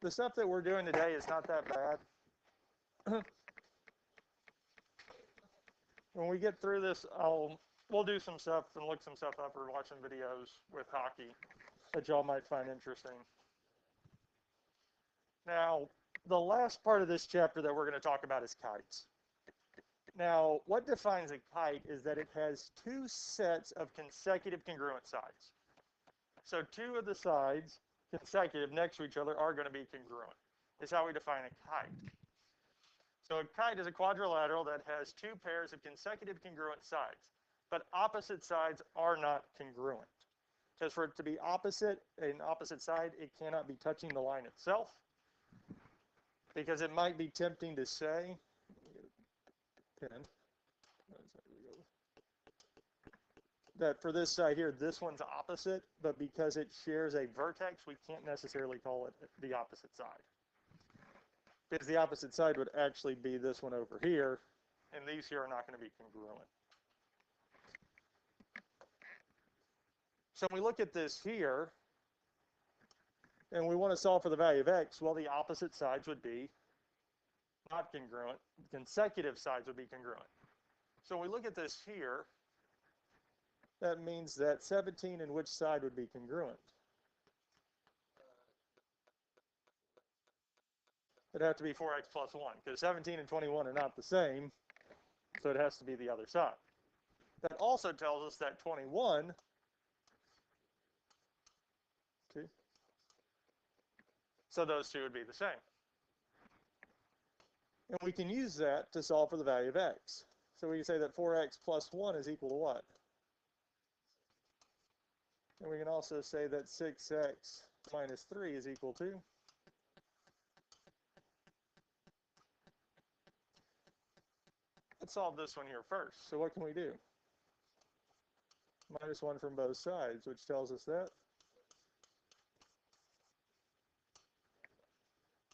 the stuff that we're doing today is not that bad. When we get through this, we'll do some stuff and look some stuff up or watch some videos with hockey that y'all might find interesting. Now, the last part of this chapter that we're going to talk about is kites. Now, what defines a kite is that it has two sets of consecutive congruent sides. So two of the sides, consecutive next to each other, are going to be congruent. This is how we define a kite. So a kite is a quadrilateral that has two pairs of consecutive congruent sides, but opposite sides are not congruent. Because for it to be opposite, an opposite side, it cannot be touching the line itself. Because it might be tempting to say, that for this side here, this one's opposite, but because it shares a vertex, we can't necessarily call it the opposite side. Because the opposite side would actually be this one over here, and these here are not going to be congruent. So when we look at this here, and we want to solve for the value of x, well, the opposite sides would be not congruent. Consecutive sides would be congruent. So when we look at this here, that means that 17 in which side would be congruent? It'd have to be 4x plus 1, because 17 and 21 are not the same, so it has to be the other side. That also tells us that 21, okay, so those two would be the same. And we can use that to solve for the value of x. So we can say that 4x plus 1 is equal to what? And we can also say that 6x minus 3 is equal to? Let's solve this one here first. So what can we do? Minus 1 from both sides, which tells us that.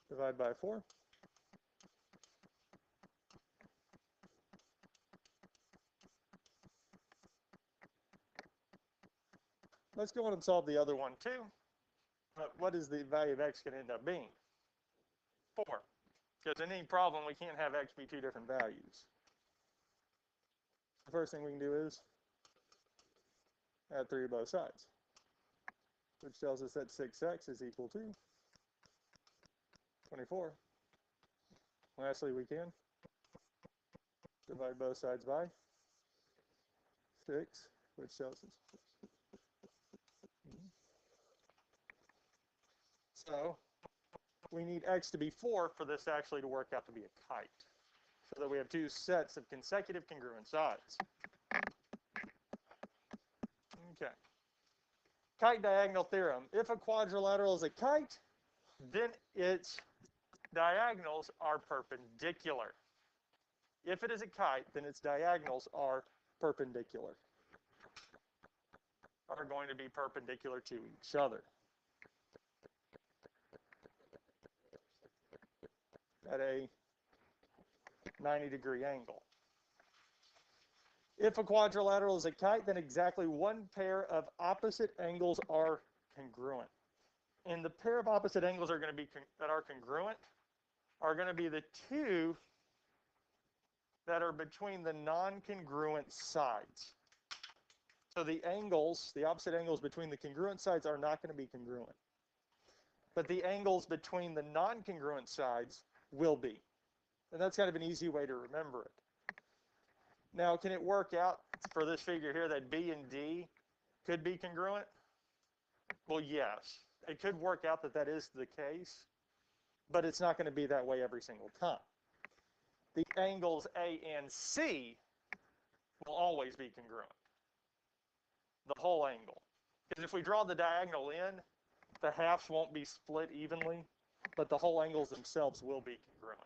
Divide by 4. Let's go on and solve the other one too. But what is the value of x going to end up being? 4. Because in any problem, we can't have x be two different values. The first thing we can do is add 3 to both sides, which tells us that 6x is equal to 24. Lastly, we can divide both sides by 6, which tells us. So we need x to be 4 for this actually to work out to be a kite, so that we have two sets of consecutive congruent sides. Okay. Kite diagonal theorem. If a quadrilateral is a kite, then its diagonals are perpendicular. If it is a kite, then its diagonals are perpendicular. Are going to be perpendicular to each other at a 90-degree angle. If a quadrilateral is a kite, then exactly one pair of opposite angles are congruent. And the pair of opposite angles are going to be that are congruent are going to be the two that are between the non-congruent sides. So the angles, the opposite angles between the congruent sides are not going to be congruent. But the angles between the non-congruent sides will be. And that's kind of an easy way to remember it. Now, can it work out for this figure here that B and D could be congruent? Well, yes. It could work out that that is the case, but it's not going to be that way every single time. The angles A and C will always be congruent. The whole angle. Because if we draw the diagonal in, the halves won't be split evenly, but the whole angles themselves will be congruent.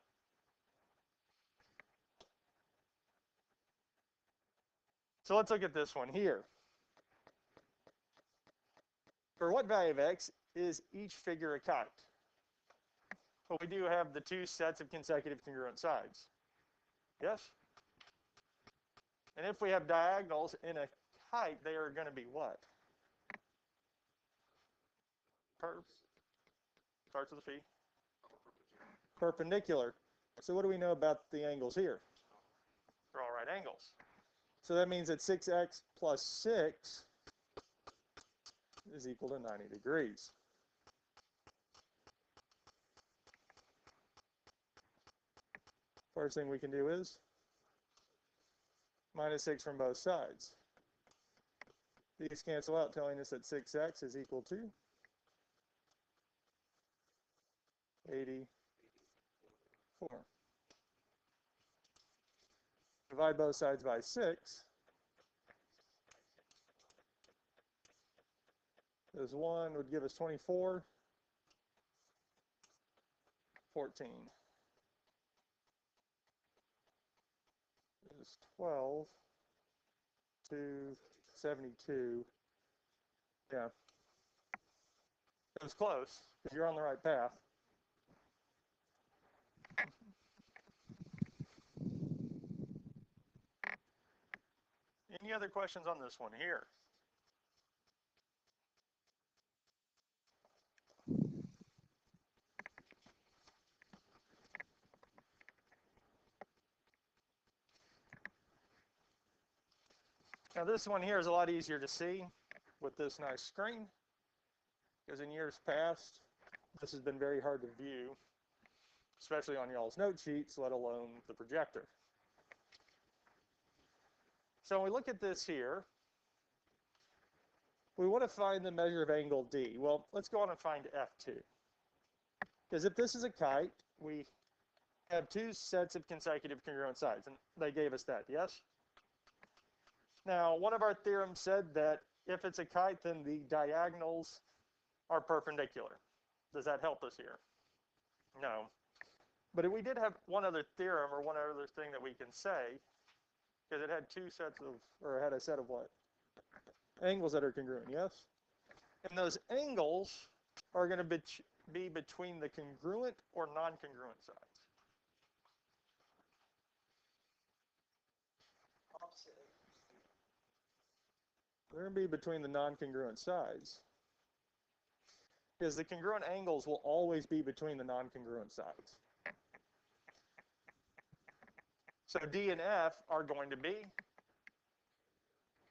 So let's look at this one here. For what value of x is each figure a kite? Well, we do have the two sets of consecutive congruent sides. Yes? And if we have diagonals in a kite, they are going to be what? Curves. Starts with a phi. perpendicular. So what do we know about the angles here? They're all right angles. So that means that 6x plus 6 is equal to 90 degrees. First thing we can do is minus 6 from both sides. These cancel out, telling us that 6x is equal to 84. Divide both sides by 6. This 1 would give us 24. 14 is 12. 272. Yeah. It was close, because you're on the right path. Any other questions on this one here? Now this one here is a lot easier to see with this nice screen, because in years past, this has been very hard to view, especially on y'all's note sheets, let alone the projector. So when we look at this here, we want to find the measure of angle D. Well, let's go on and find F2. Because if this is a kite, we have two sets of consecutive congruent sides, and they gave us that, yes? Now, one of our theorems said that if it's a kite, then the diagonals are perpendicular. Does that help us here? No. But we did have one other theorem, or one other thing that we can say, because it had two sets of, or it had a set of what? Angles that are congruent, yes? And those angles are going to be between the congruent or non-congruent sides. They're going to be between the non-congruent sides. Because the congruent angles will always be between the non-congruent sides. So D and F are going to be,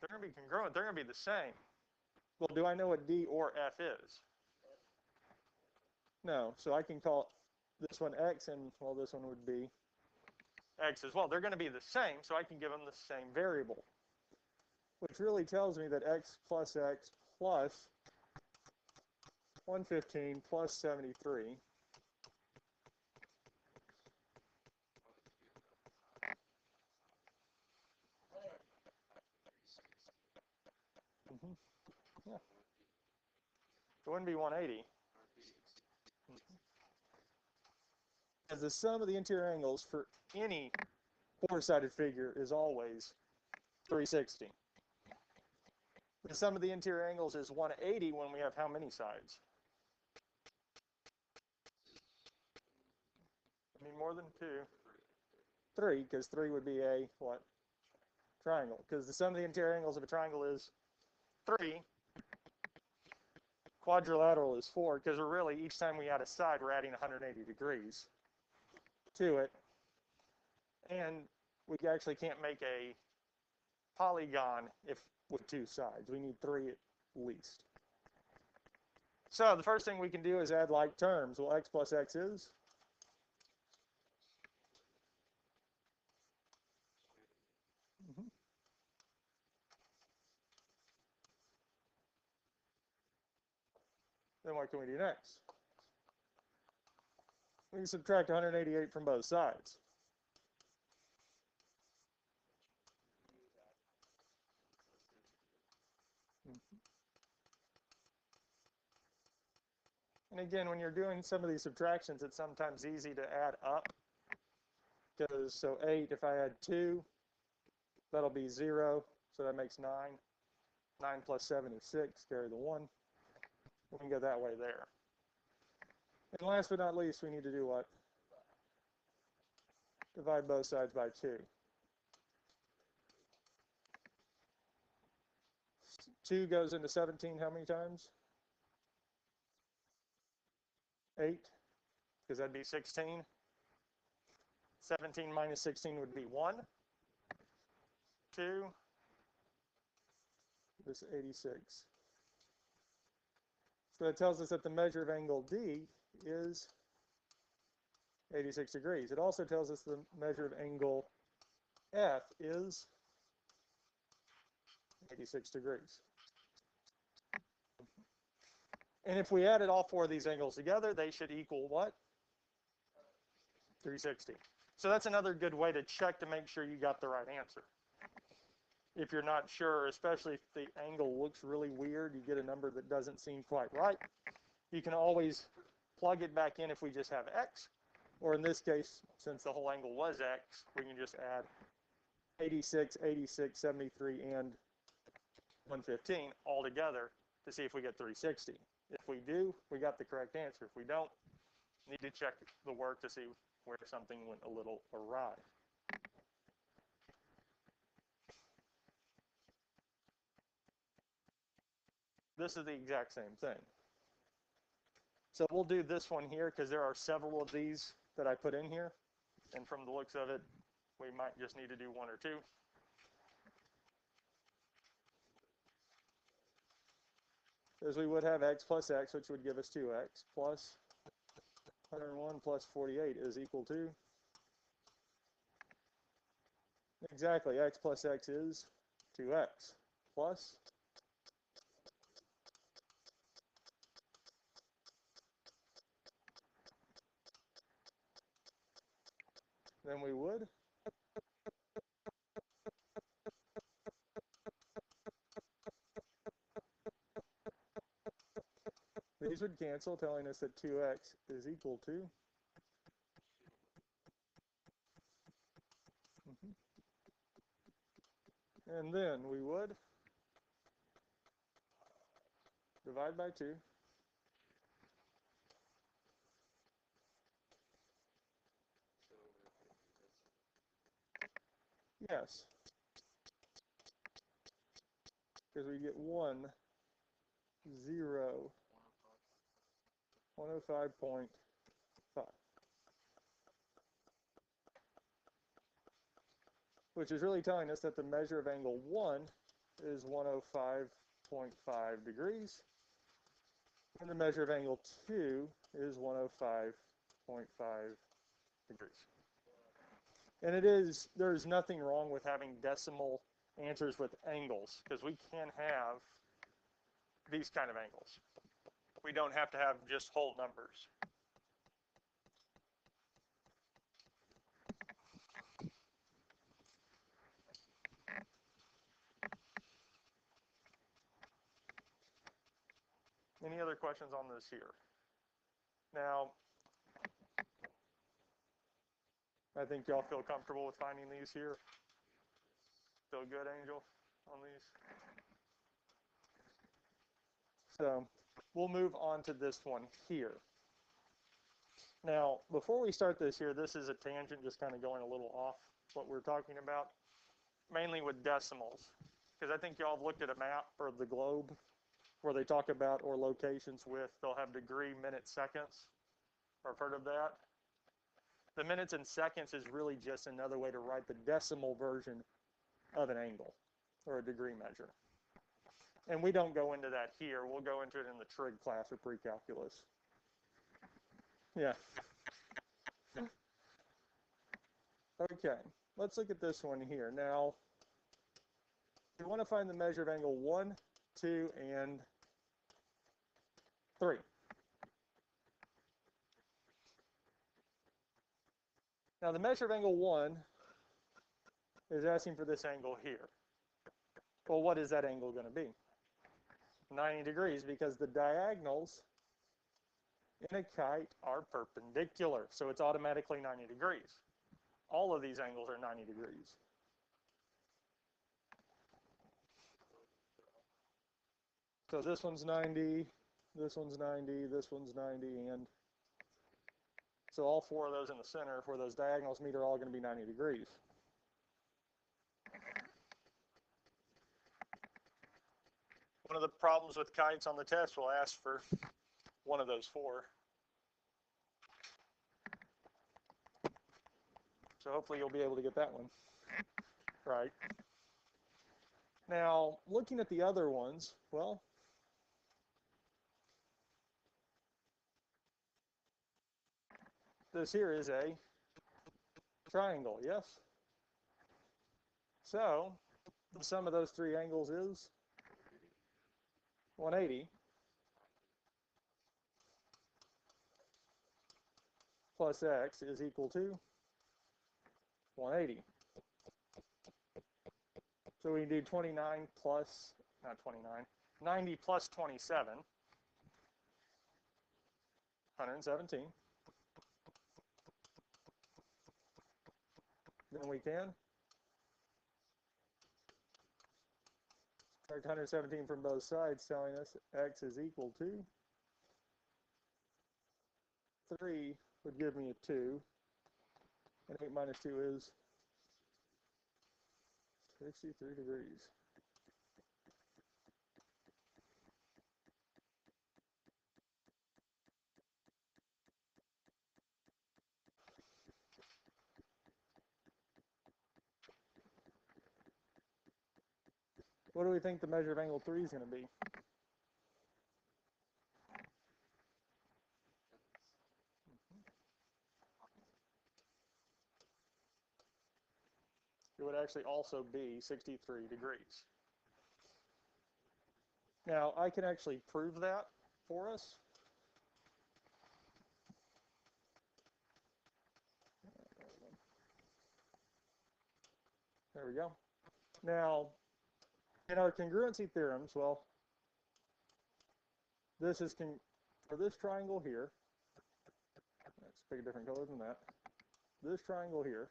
they're going to be congruent, they're going to be the same. Well, do I know what D or F is? No, so I can call this one X, and well, this one would be X as well. They're going to be the same, so I can give them the same variable. Which really tells me that X plus 115 plus 73 yeah. It wouldn't be 180. As the sum of the interior angles for any four-sided figure is always 360. The sum of the interior angles is 180 when we have how many sides? I mean, more than two. 3, because 3 would be a what? Triangle. Because the sum of the interior angles of a triangle is 3. Quadrilateral is 4, because we're really, each time we add a side, we're adding 180 degrees to it. And we actually can't make a polygon if with two sides. We need 3 at least. So the first thing we can do is add like terms. Well, X plus X is? Then what can we do next? We can subtract 188 from both sides. And again, when you're doing some of these subtractions, it's sometimes easy to add up. Because, so 8, if I add 2, that'll be 0, so that makes 9. 9 plus 7 is 6, carry the 1. We can go that way there. And last but not least, we need to do what? Divide both sides by 2. 2 goes into 17 how many times? 8, because that'd be 16. 17 minus 16 would be 1, 2, this 86. So that tells us that the measure of angle D is 86 degrees. It also tells us the measure of angle F is 86 degrees. And if we added all four of these angles together, they should equal what? 360. So that's another good way to check to make sure you got the right answer. If you're not sure, especially if the angle looks really weird, you get a number that doesn't seem quite right, you can always plug it back in if we just have x, or in this case, since the whole angle was x, we can just add 86, 86, 73, and 115 all together to see if we get 360. If we do, we got the correct answer. If we don't, need to check the work to see where something went a little awry. This is the exact same thing. So we'll do this one here because there are several of these that I put in here. And from the looks of it, we might just need to do one or two. As we would have x plus x, which would give us 2x, plus 101 plus 48 is equal to, exactly, x plus x is 2x, plus, then we would, these would cancel, telling us that 2x is equal to, and then we would divide by 2. Yes. Because we get 1, 0, 105.5. Which is really telling us that the measure of angle 1 is 105.5 degrees. And the measure of angle 2 is 105.5 degrees. And there's nothing wrong with having decimal answers with angles, because we can have these kind of angles. We don't have to have just whole numbers. Any other questions on this here? Now, I think y'all feel comfortable with finding these here. Feel good, Angel, on these? So we'll move on to this one here. Now, before we start this here, this is a tangent, just kind of going a little off what we're talking about, mainly with decimals, because I think y'all have looked at a map or the globe where they talk about, or locations with, they'll have degree, minutes, seconds, or have heard of that. The minutes and seconds is really just another way to write the decimal version of an angle or a degree measure. And we don't go into that here. We'll go into it in the trig class or pre-calculus. Yeah. Okay, let's look at this one here. Now, we want to find the measure of angle 1, 2, and 3. Now, the measure of angle 1 is asking for this angle here. Well, what is that angle going to be? 90 degrees, because the diagonals in a kite are perpendicular, so it's automatically 90 degrees. All of these angles are 90 degrees. So this one's 90, this one's 90, this one's 90, and so all four of those in the center where those diagonals meet are all going to be 90 degrees. One of the problems with kites on the test will ask for one of those four. So hopefully you'll be able to get that one right. Now, looking at the other ones, well, this here is a triangle, yes? So the sum of those three angles is 180 plus x is equal to 180. So we can do 29 plus, not 29, 90 plus 27, 117. Then we can subtract 117 from both sides, telling us x is equal to 3 would give me a 2, and 8 minus 2 is 63 degrees. What do we think the measure of angle 3 is going to be? It would actually also be 63 degrees. Now, I can actually prove that for us. There we go. Now, in our congruency theorems, well, this is for this triangle here. Let's pick a different color than that. This triangle here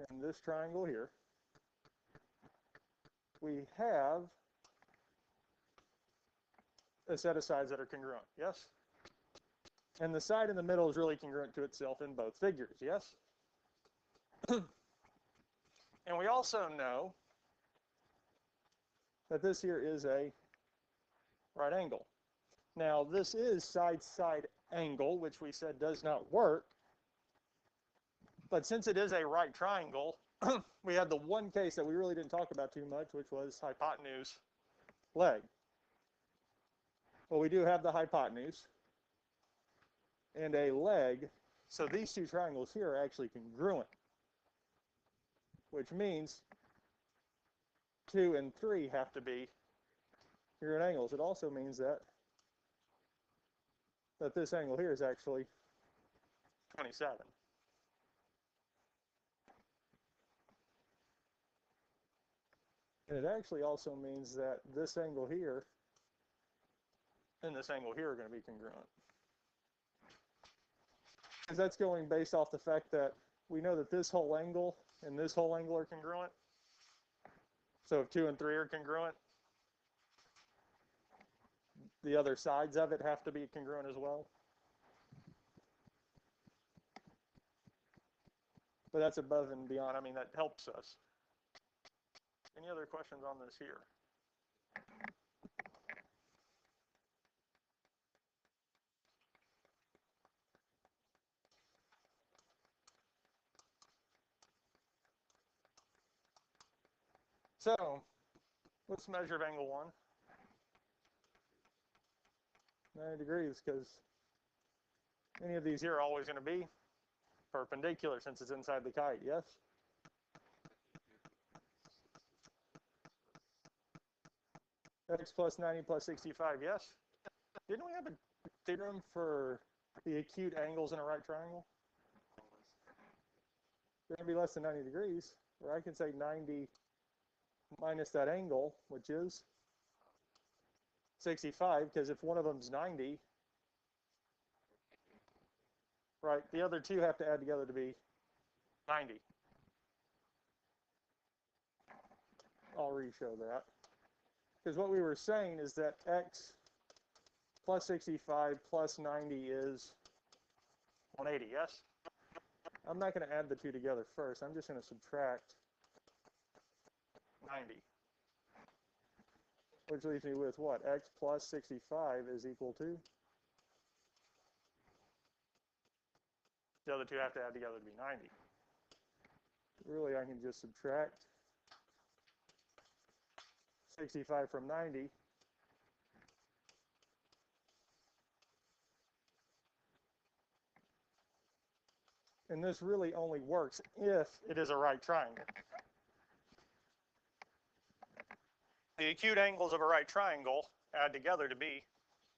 and this triangle here, we have a set of sides that are congruent, yes? And the side in the middle is really congruent to itself in both figures, yes? And we also know that this here is a right angle. Now, this is side-side angle, which we said does not work. But since it is a right triangle, we had the one case that we really didn't talk about too much, which was hypotenuse leg. Well, we do have the hypotenuse and a leg. So these two triangles here are actually congruent, which means 2 and 3 have to be congruent angles. It also means that this angle here is actually 27. And it actually also means that this angle here and this angle here are going to be congruent. Because that's going based off the fact that we know that this whole angle and this whole angle are congruent. So if 2 and 3 are congruent, the other sides of it have to be congruent as well. But that's above and beyond. I mean, that helps us. Any other questions on this here? So let's measure of angle 1. 90 degrees, because any of these here are always going to be perpendicular since it's inside the kite, yes? X plus 90 plus 65, yes? Didn't we have a theorem for the acute angles in a right triangle? They're going to be less than 90 degrees, or I can say 90 minus that angle, which is 65, because if one of them's 90, right, the other two have to add together to be 90. I'll re-show that. Because what we were saying is that x plus 65 plus 90 is 180, yes? I'm not going to add the two together first. I'm just going to subtract 90. Which leaves me with what? X plus 65 is equal to The other two have to add together to be 90. Really, I can just subtract 65 from 90. And this really only works if it is a right triangle. The acute angles of a right triangle add together to be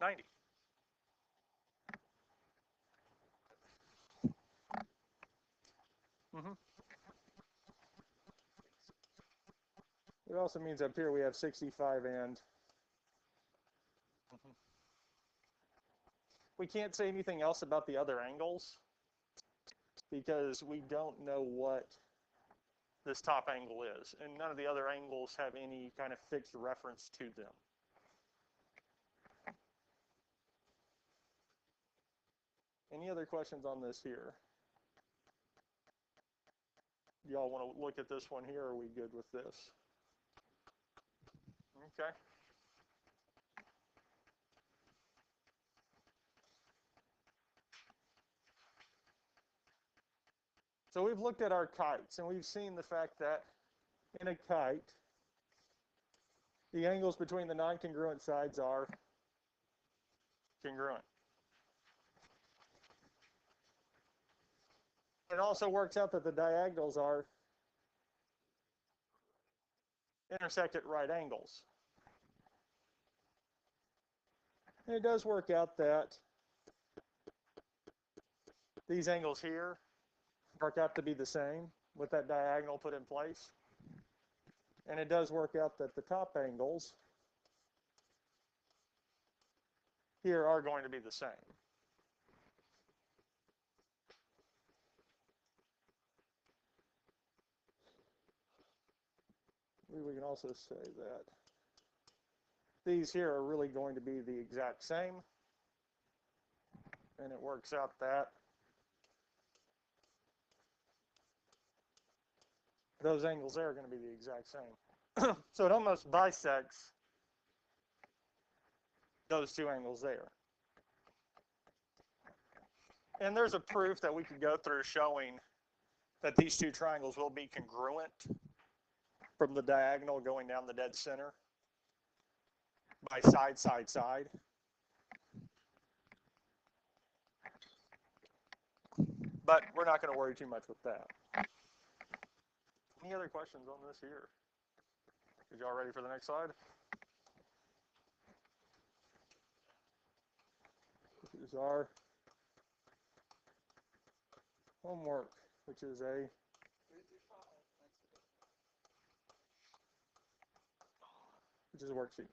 90. It also means up here we have 65 and we can't say anything else about the other angles because we don't know what this top angle is, and none of the other angles have any kind of fixed reference to them. Any other questions on this here? Y'all want to look at this one here, or are we good with this? Okay. So we've looked at our kites, and we've seen the fact that in a kite, the angles between the non-congruent sides are congruent. It also works out that the diagonals are intersect at right angles. And it does work out that these angles here work out to be the same with that diagonal put in place. And it does work out that the top angles here are going to be the same. We can also say that these here are really going to be the exact same. And it works out that those angles there are going to be the exact same. So it almost bisects those two angles there. And there's a proof that we could go through showing that these two triangles will be congruent from the diagonal going down the dead center by side, side, side. But we're not going to worry too much with that. Any other questions on this here? Is y'all ready for the next slide? This is our homework, which is a worksheet.